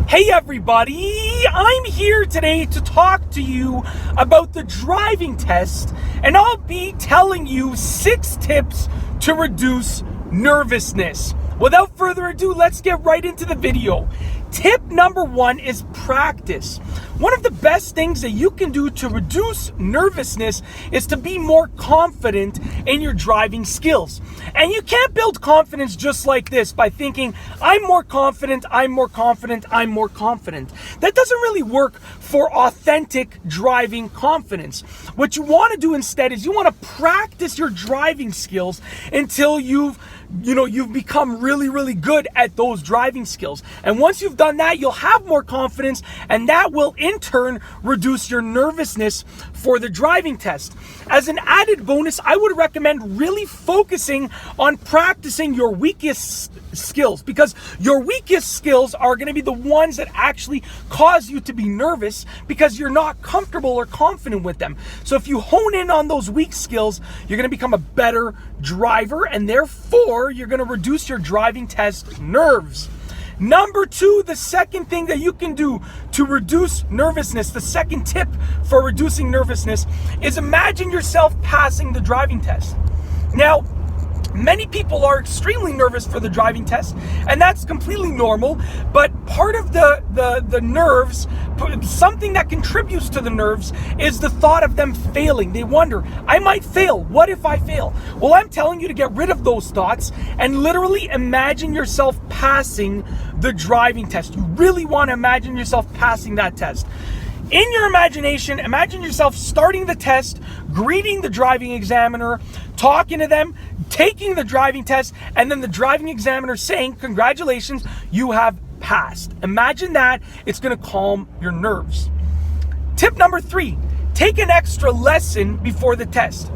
Hey everybody, I'm here today to talk to you about the driving test, and I'll be telling you 6 tips to reduce nervousness. Without further ado, let's get right into the video. Tip number 1 is practice. One of the best things that you can do to reduce nervousness is to be more confident in your driving skills. And you can't build confidence just like this by thinking, I'm more confident, I'm more confident, I'm more confident. That doesn't really work for authentic driving confidence. What you want to do instead is you want to practice your driving skills until you've become really good at those driving skills. And once you've done that, you'll have more confidence, and that will in turn reduce your nervousness for the driving test. As an added bonus, I would recommend really focusing on practicing your weakest skills, because your weakest skills are going to be the ones that actually cause you to be nervous because you're not comfortable or confident with them. So if you hone in on those weak skills, you're going to become a better driver, and therefore you're going to reduce your driving test nerves. Number 2, the second thing that you can do to reduce nervousness, the second tip for reducing nervousness, is imagine yourself passing the driving test. Now, many people are extremely nervous for the driving test, and that's completely normal, but part of the nerves, something that contributes to the nerves, is the thought of them failing. They wonder, I might fail. What if I fail? Well, I'm telling you to get rid of those thoughts and literally imagine yourself passing the driving test. You really want to imagine yourself passing that test. In your imagination, imagine yourself starting the test, greeting the driving examiner, talking to them, taking the driving test, and then the driving examiner saying, congratulations, you have passed. Imagine that. It's going to calm your nerves. Tip number 3, take an extra lesson before the test.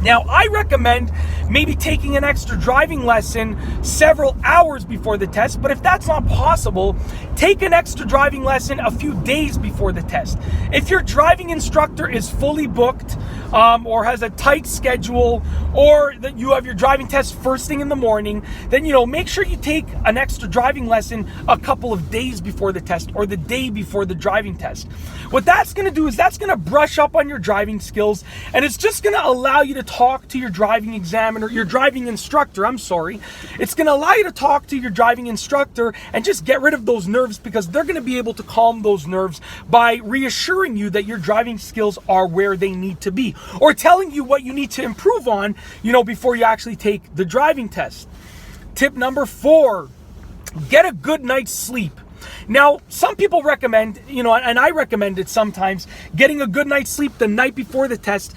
Now, I recommend maybe taking an extra driving lesson several hours before the test, but if that's not possible, take an extra driving lesson a few days before the test. If your driving instructor is fully booked or has a tight schedule, or that you have your driving test first thing in the morning, then make sure you take an extra driving lesson a couple of days before the test or the day before the driving test. What that's going to do is that's going to brush up on your driving skills, and it's just going to allow you to talk to your driving examiner, your driving instructor, It's going to allow you to talk to your driving instructor and just get rid of those nerves, because they're going to be able to calm those nerves by reassuring you that your driving skills are where they need to be, or telling you what you need to improve on, before you actually take the driving test. Tip number 4, get a good night's sleep. Now, some people recommend, and I recommend it sometimes, getting a good night's sleep the night before the test.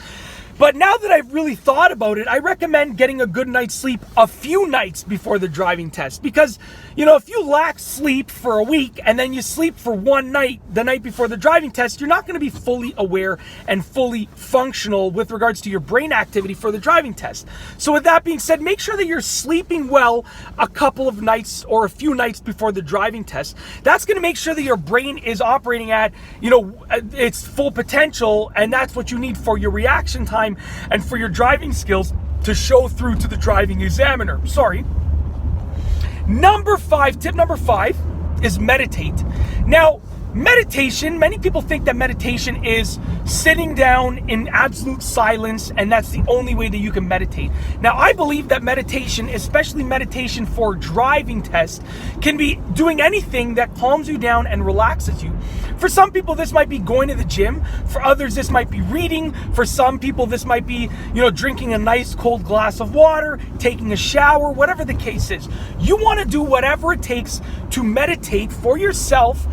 But now that I've really thought about it, I recommend getting a good night's sleep a few nights before the driving test. Because, if you lack sleep for a week and then you sleep for one night, the night before the driving test, you're not going to be fully aware and fully functional with regards to your brain activity for the driving test. So with that being said, make sure that you're sleeping well a couple of nights or a few nights before the driving test. That's going to make sure that your brain is operating at, its full potential, and that's what you need for your reaction time and for your driving skills to show through to the driving examiner. Tip number 5 is meditate. Now, meditation, many people think that meditation is sitting down in absolute silence, and that's the only way that you can meditate. Now, I believe that meditation, especially meditation for driving tests, can be doing anything that calms you down and relaxes you. For some people, this might be going to the gym. For others, this might be reading. For some people, this might be, drinking a nice cold glass of water, taking a shower, whatever the case is. You want to do whatever it takes to meditate for yourself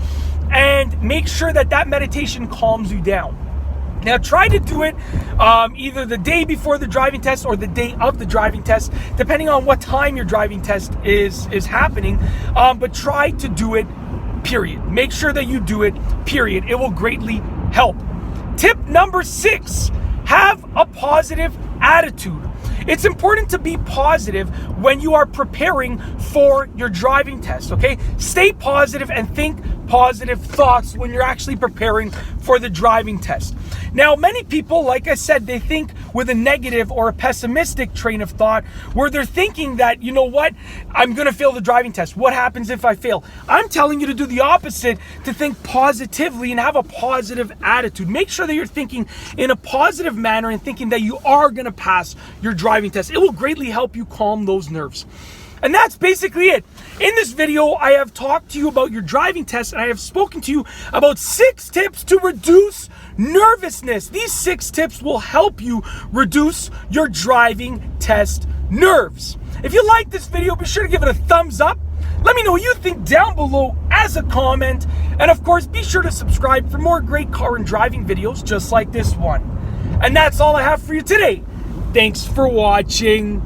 and make sure that that meditation calms you down. Now, try to do it either the day before the driving test or the day of the driving test, depending on what time your driving test is happening. But try to do it, period. Make sure that you do it, period. It will greatly help. Tip number 6, have a positive attitude. It's important to be positive when you are preparing for your driving test, okay? Stay positive and think positive thoughts when you're actually preparing for the driving test. Now, many people, like I said, they think with a negative or a pessimistic train of thought where they're thinking that, you know what, I'm going to fail the driving test. What happens if I fail? I'm telling you to do the opposite, to think positively and have a positive attitude. Make sure that you're thinking in a positive manner and thinking that you are going to pass your driving test. It will greatly help you calm those nerves. And that's basically it. In this video, I have talked to you about your driving test, and I have spoken to you about 6 tips to reduce nervousness. These 6 tips will help you reduce your driving test nerves. If you like this video, be sure to give it a thumbs up. Let me know what you think down below as a comment. And of course, be sure to subscribe for more great car and driving videos just like this one. And that's all I have for you today. Thanks for watching.